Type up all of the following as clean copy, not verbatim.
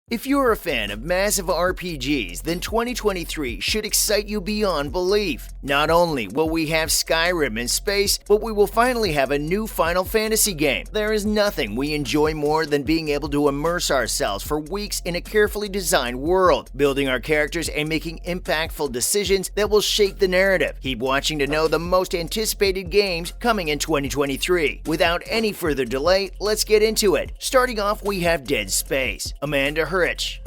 If you're a fan of massive RPGs, then 2023 should excite you beyond belief. Not only will we have Skyrim in space, but we will finally have a new Final Fantasy game. There is nothing we enjoy more than being able to immerse ourselves for weeks in a carefully designed world, building our characters and making impactful decisions that will shape the narrative. Keep watching to know the most anticipated games coming in 2023. Without any further delay, let's get into it. Starting off, we have Dead Space. Amanda Hirsch.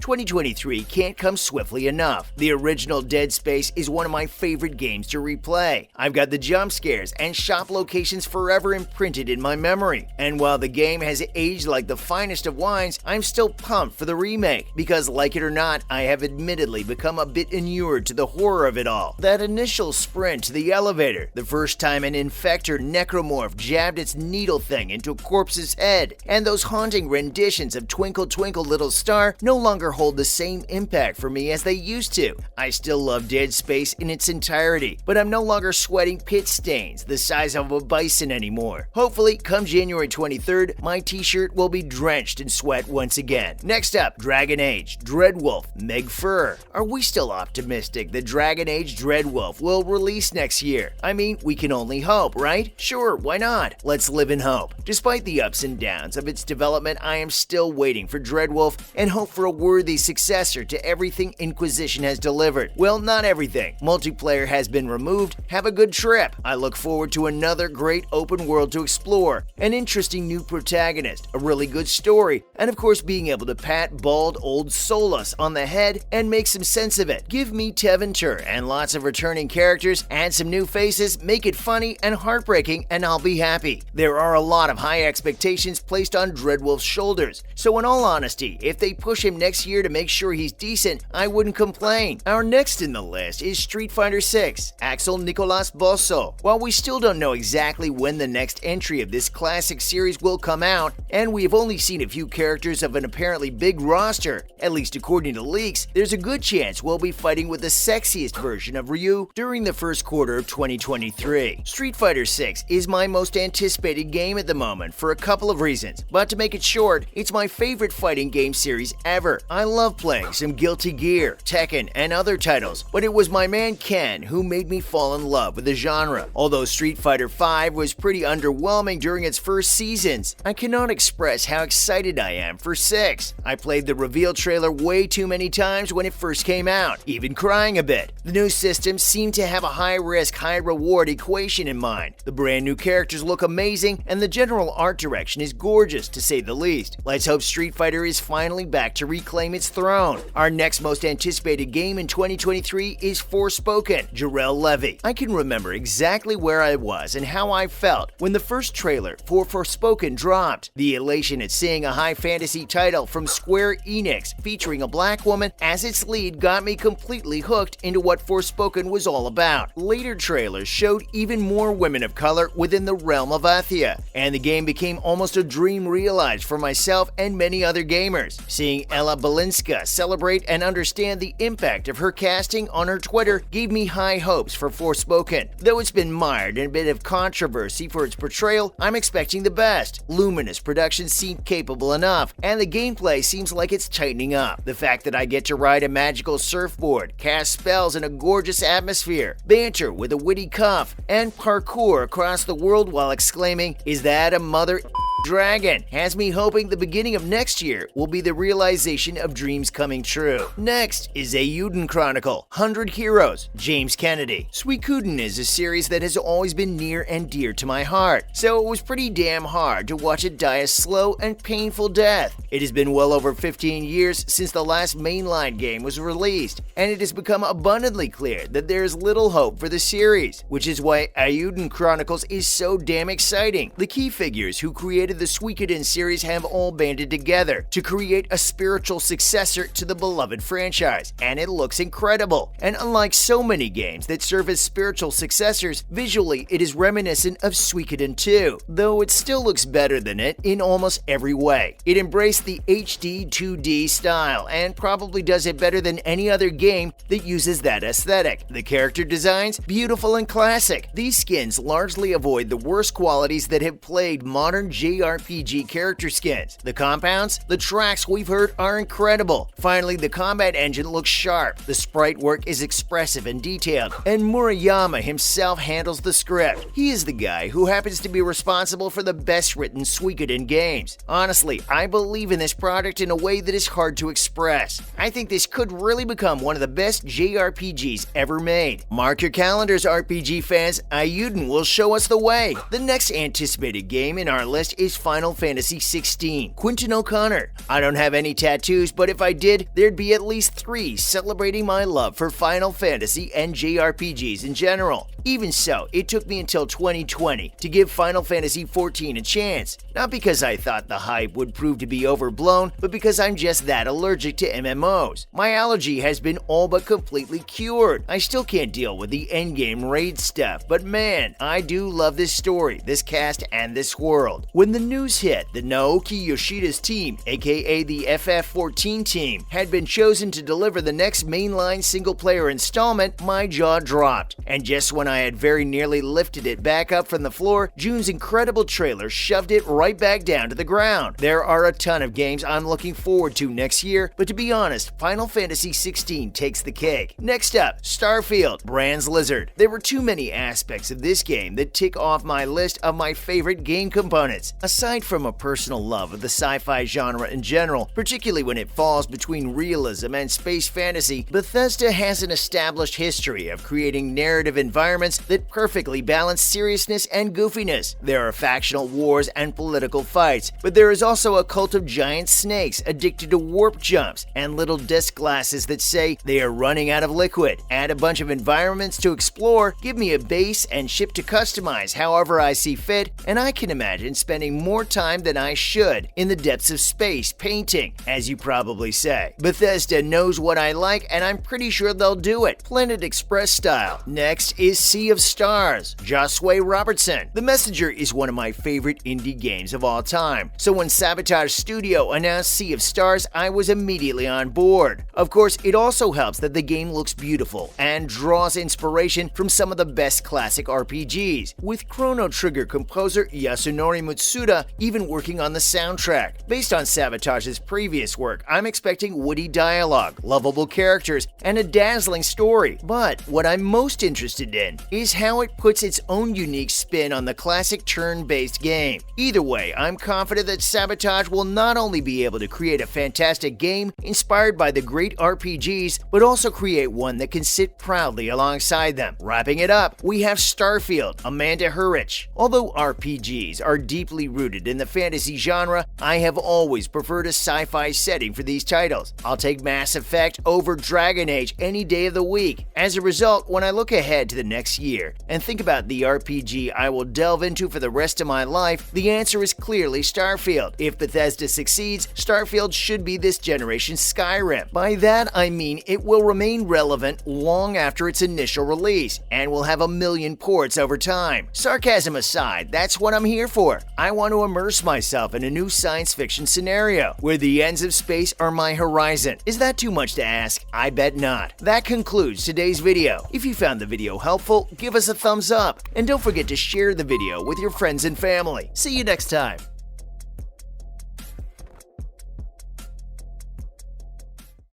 2023 can't come swiftly enough. The original Dead Space is one of my favorite games to replay. I've got the jump scares and shop locations forever imprinted in my memory. And while the game has aged like the finest of wines, I'm still pumped for the remake because, like it or not, I have admittedly become a bit inured to the horror of it all. That initial sprint to the elevator, the first time an infector necromorph jabbed its needle thing into a corpse's head, and those haunting renditions of Twinkle Twinkle Little Star no longer hold the same impact for me as they used to. I still love Dead Space in its entirety, but I'm no longer sweating pit stains the size of a bison anymore. Hopefully, come January 23rd, my t-shirt will be drenched in sweat once again. Next up, Dragon Age, Dreadwolf, Meg Fur. Are we still optimistic that Dragon Age Dreadwolf will release next year? I mean, we can only hope, right? Sure, why not? Let's live in hope. Despite the ups and downs of its development, I am still waiting for Dreadwolf and hope for a worthy successor to everything Inquisition has delivered. Well, not everything. Multiplayer has been removed. Have a good trip. I look forward to another great open world to explore, an interesting new protagonist, a really good story, and of course being able to pat bald old Solus on the head and make some sense of it. Give me Tevinter and lots of returning characters, add some new faces, make it funny and heartbreaking, and I'll be happy. There are a lot of high expectations placed on Dreadwolf's shoulders, so in all honesty, if they push him next year to make sure he's decent, I wouldn't complain. Our next in the list is Street Fighter 6, Axel Nicolas Bosso. While we still don't know exactly when the next entry of this classic series will come out, and we have only seen a few characters of an apparently big roster, at least according to leaks, there's a good chance we'll be fighting with the sexiest version of Ryu during the first quarter of 2023. Street Fighter 6 is my most anticipated game at the moment for a couple of reasons, but to make it short, it's my favorite fighting game series ever. I love playing some Guilty Gear, Tekken, and other titles, but it was my man Ken who made me fall in love with the genre. Although Street Fighter V was pretty underwhelming during its first seasons, I cannot express how excited I am for 6. I played the reveal trailer way too many times when it first came out, even crying a bit. The new systems seem to have a high-risk, high-reward equation in mind. The brand new characters look amazing, and the general art direction is gorgeous, to say the least. Let's hope Street Fighter is finally back to reclaim its throne. Our next most anticipated game in 2023 is Forspoken, Jarell Levy. I can remember exactly where I was and how I felt when the first trailer for Forspoken dropped. The elation at seeing a high fantasy title from Square Enix featuring a black woman as its lead got me completely hooked into what Forspoken was all about. Later trailers showed even more women of color within the realm of Athia, and the game became almost a dream realized for myself and many other gamers. Seeing Ella Balinska celebrate and understand the impact of her casting on her Twitter gave me high hopes for Forspoken. Though it's been mired in a bit of controversy for its portrayal, I'm expecting the best. Luminous Productions seem capable enough, and the gameplay seems like it's tightening up. The fact that I get to ride a magical surfboard, cast spells in a gorgeous atmosphere, banter with a witty cuff, and parkour across the world while exclaiming, "Is that a mother dragon?" has me hoping the beginning of next year will be the realization of dreams coming true. Next is Eiyuden Chronicle, 100 Heroes, James Kennedy. Suikoden is a series that has always been near and dear to my heart, so it was pretty damn hard to watch it die a slow and painful death. It has been well over 15 years since the last mainline game was released, and it has become abundantly clear that there is little hope for the series, which is why Eiyuden Chronicles is so damn exciting. The key figures who created the Suikoden series have all banded together to create a spiritual successor to the beloved franchise, and it looks incredible. And unlike so many games that serve as spiritual successors, visually it is reminiscent of Suikoden 2, though it still looks better than it in almost every way. It embraced the HD 2D style and probably does it better than any other game that uses that aesthetic. The character designs, beautiful and classic. These skins largely avoid the worst qualities that have plagued modern JRPGs JRPG character skins. The compounds, the tracks we've heard are incredible. Finally, the combat engine looks sharp, the sprite work is expressive and detailed, and Murayama himself handles the script. He is the guy who happens to be responsible for the best-written Suikoden games. Honestly, I believe in this product in a way that is hard to express. I think this could really become one of the best JRPGs ever made. Mark your calendars, RPG fans. Ayuden will show us the way. The next anticipated game in our list is Final Fantasy XVI. Quentin O'Connor. I don't have any tattoos, but if I did, there'd be at least 3 celebrating my love for Final Fantasy and JRPGs in general. Even so, it took me until 2020 to give Final Fantasy XIV a chance. Not because I thought the hype would prove to be overblown, but because I'm just that allergic to MMOs. My allergy has been all but completely cured. I still can't deal with the endgame raid stuff, but man, I do love this story, this cast, and this world. When the news hit that Naoki Yoshida's team, aka the FF14 team, had been chosen to deliver the next mainline single-player installment, my jaw dropped. And just when I had very nearly lifted it back up from the floor, June's incredible trailer shoved it right back down to the ground. There are a ton of games I'm looking forward to next year, but to be honest, Final Fantasy XVI takes the cake. Next up, Starfield, Brands Lizard. There were too many aspects of this game that tick off my list of my favorite game components. Aside from a personal love of the sci-fi genre in general, particularly when it falls between realism and space fantasy, Bethesda has an established history of creating narrative environments that perfectly balance seriousness and goofiness. There are factional wars and political fights, but there is also a cult of giant snakes addicted to warp jumps and little disc glasses that say they are running out of liquid. Add a bunch of environments to explore, give me a base and ship to customize however I see fit, and I can imagine spending more time than I should in the depths of space painting, as you probably say. Bethesda knows what I like, and I'm pretty sure they'll do it, Planet Express style. Next is Sea of Stars, Josue Robertson. The Messenger is one of my favorite indie games of all time, so when Sabotage Studio announced Sea of Stars, I was immediately on board. Of course, it also helps that the game looks beautiful and draws inspiration from some of the best classic RPGs, with Chrono Trigger composer Yasunori Mitsuda even working on the soundtrack. Based on Sabotage's previous work, I'm expecting witty dialogue, lovable characters, and a dazzling story. But what I'm most interested in is how it puts its own unique spin on the classic turn-based game. Either way, I'm confident that Sabotage will not only be able to create a fantastic game inspired by the great RPGs, but also create one that can sit proudly alongside them. Wrapping it up, we have Starfield, Amanda Hurwicz. Although RPGs are deeply rooted in the fantasy genre, I have always preferred a sci-fi setting for these titles. I'll take Mass Effect over Dragon Age any day of the week. As a result, when I look ahead to the next year and think about the RPG I will delve into for the rest of my life, the answer is clearly Starfield. If Bethesda succeeds, Starfield should be this generation's Skyrim. By that, I mean it will remain relevant long after its initial release, and will have a million ports over time. Sarcasm aside, that's what I'm here for. I want to immerse myself in a new science fiction scenario, where the ends of space are my horizon. Is that too much to ask? I bet not. That concludes today's video. If you found the video helpful, give us a thumbs up, and don't forget to share the video with your friends and family. See you next time.